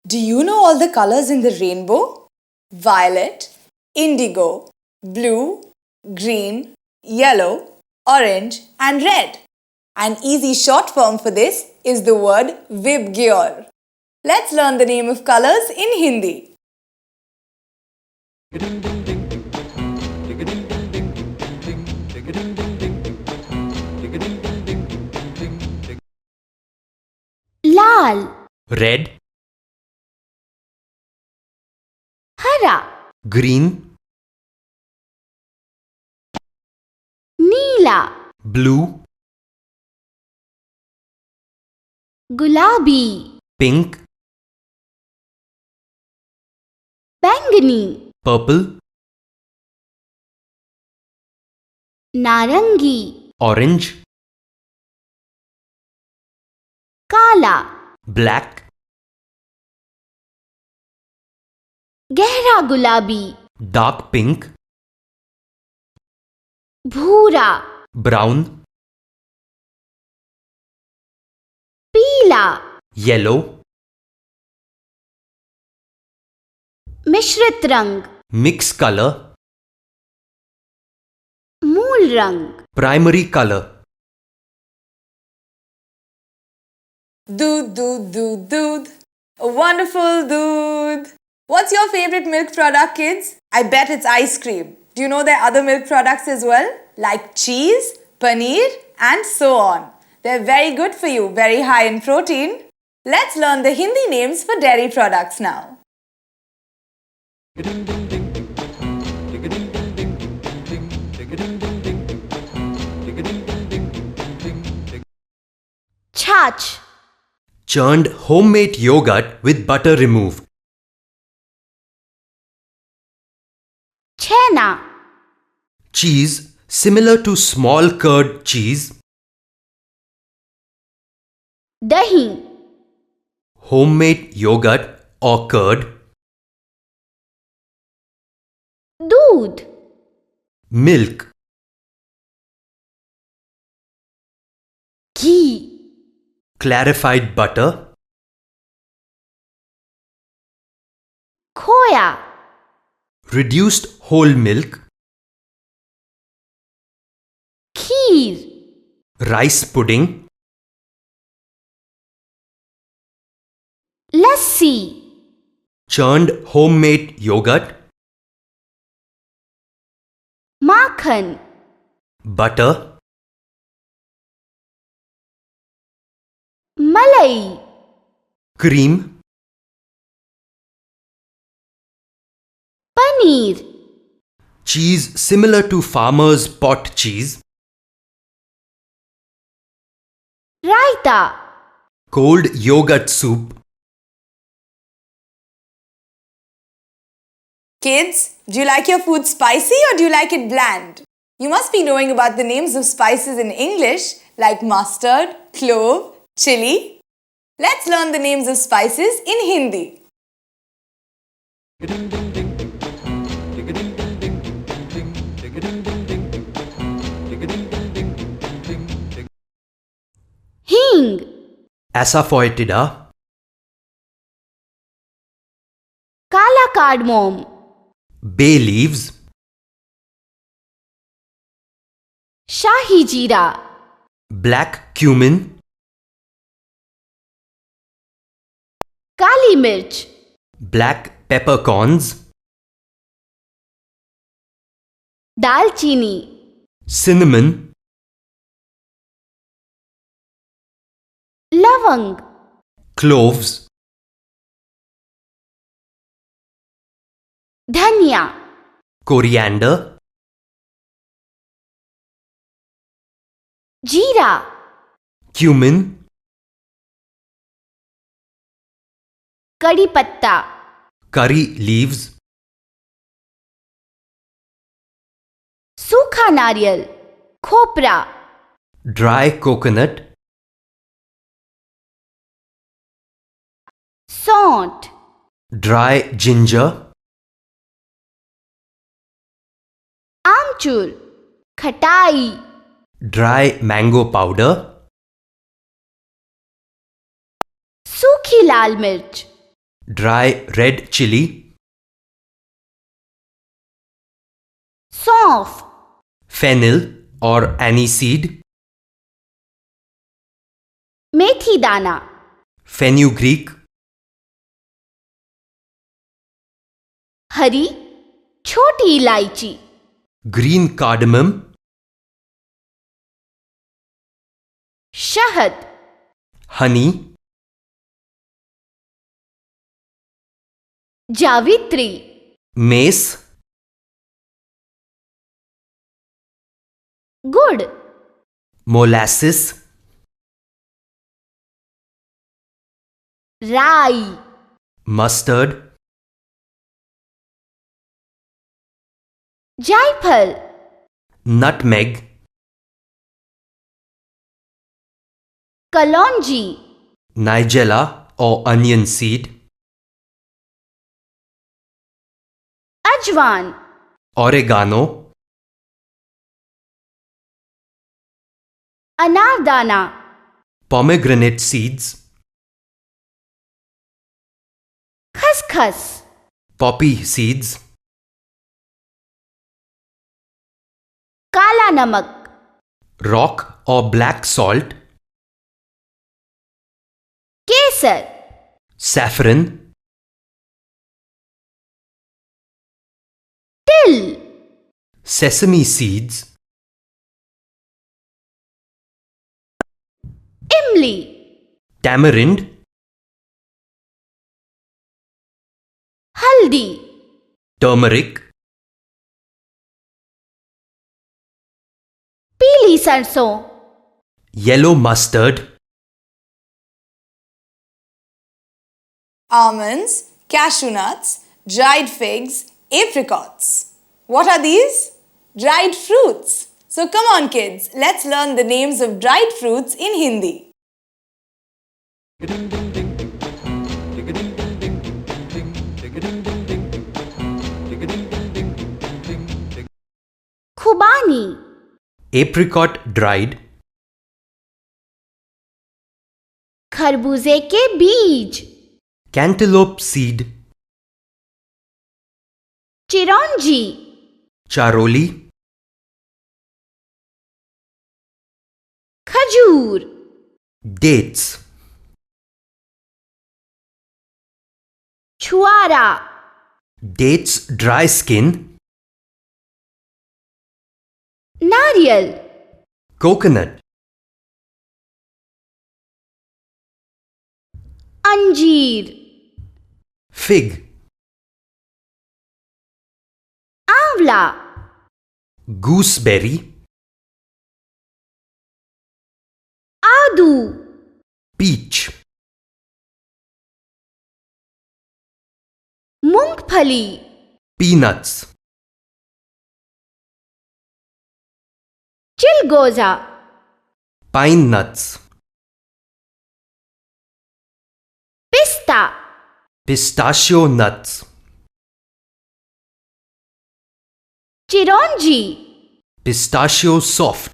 Do you know all the colors in the rainbow? Violet, indigo, blue, green, yellow, orange and red. An easy short form for this is the word Vibgyor. Let's learn the name of colors in Hindi. Lal, red, हरा, green, नीला, blue, गुलाबी, pink, बैंगनी, purple, नारंगी, orange, काला, black, गहरा गुलाबी, dark pink, भूरा, brown, पीला, yellow, मिश्रित रंग, mix color, मूल रंग, primary color. Doodh, doodh, doodh, doodh. A wonderful doodh. What's your favorite milk product, kids? I bet it's ice cream. Do you know there are other milk products as well? Like cheese, paneer and so on. They're very good for you, very high in protein. Let's learn the Hindi names for dairy products now. छाछ, Churned homemade yogurt with butter removed. Chhena, Cheese similar to small curd cheese. दही, Homemade yogurt or curd. दूध, Milk. घी, Clarified butter. खोया, Reduced whole milk. खीर, Rice pudding. लस्सी, Churned homemade yogurt. माखन, Butter. मलाई, Cream. Paneer, Cheese similar to farmer's pot cheese. Raita, Cold yogurt soup. Kids, do you like your food spicy or do you like it bland? You must be knowing about the names of spices in English like mustard, clove, chili. Let's learn the names of spices in Hindi. हींग, Asafoetida. काला cardamom, Bay leaves. शाही जीरा, Black cumin. काली मिर्च, Black peppercorns. दालचीनी, Cinnamon. लवंग, Cloves. धनिया, Coriander. जीरा, Cumin. कड़ी पत्ता, Curry leaves. सूखा नारियल, खोपरा, Dry coconut. सौंठ, Dry ginger. आमचूर, खटाई, Dry mango powder. सूखी लाल मिर्च, Dry red chili. सौंफ, Fennel or aniseed. मेथी दाना, Fenugreek. हरी छोटी इलायची, Green cardamom. शहद, Honey. जावित्री, Mace. गुड़, Molasses. राई, Mustard. जायफल, Nutmeg. Kalonji, Nigella or onion seed. अजवान, Oregano. Anardana, Pomegranate seeds. खसखस, Poppy seeds. काला नमक, Rock or black salt. Kesar, Saffron. तिल, Sesame seeds. इमली, Tamarind. हल्दी, Turmeric. पीली सरसों, Yellow mustard. Almonds, cashew nuts, dried figs, apricots. What are these? Dried fruits. So come on kids, let's learn the names of dried fruits in Hindi. खुबानी, Apricot dried. खरबूजे के बीज, Cantaloupe seed. चिरौंजी, Charoli. खजूर, Dates. छुआरा, Dates dry skin. नारियल, Coconut. अंजीर, Fig. आंवला, Gooseberry. आदू, Peach. मूंगफली, Peanuts. चिलगोजा, Pine nuts. पिस्ता, Pistachio nuts. चिरौंजी, Pistachio soft.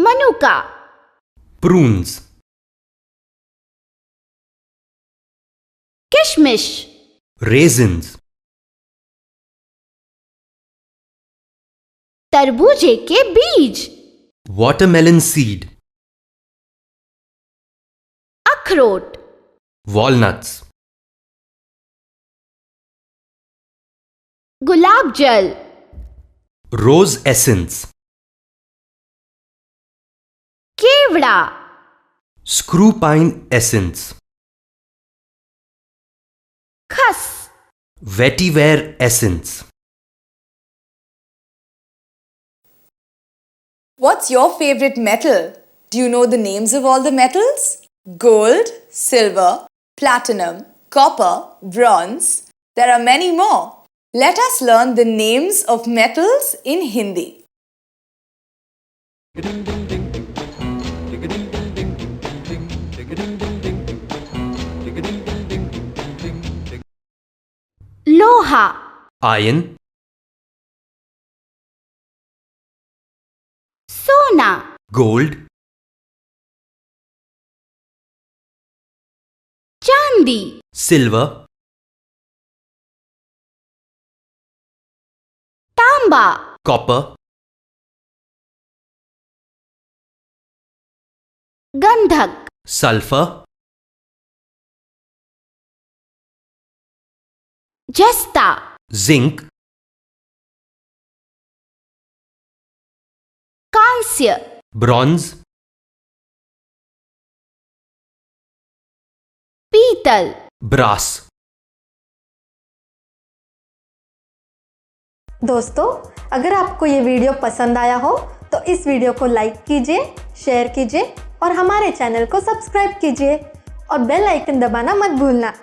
मनुका, Prunes. किशमिश, Raisins. तरबूजे के बीज, Watermelon seed. अखरोट, Walnuts. गुलाब जल, Rose essence. Kewra, Screw pine essence. Khas, Vetiver essence. What's your favorite metal? Do you know the names of all the metals? Gold, silver, platinum, copper, bronze. There are many more. Let us learn the names of metals in Hindi. लोहा, Iron. सोना, Gold. चांदी, silver, तांबा, copper, गंधक, sulfur, जस्ता, zinc, कांस्य, bronze, पीतल। brass. दोस्तों, अगर आपको ये वीडियो पसंद आया हो तो इस वीडियो को लाइक कीजिए, शेयर कीजिए और हमारे चैनल को सब्सक्राइब कीजिए और बेल आइकन दबाना मत भूलना।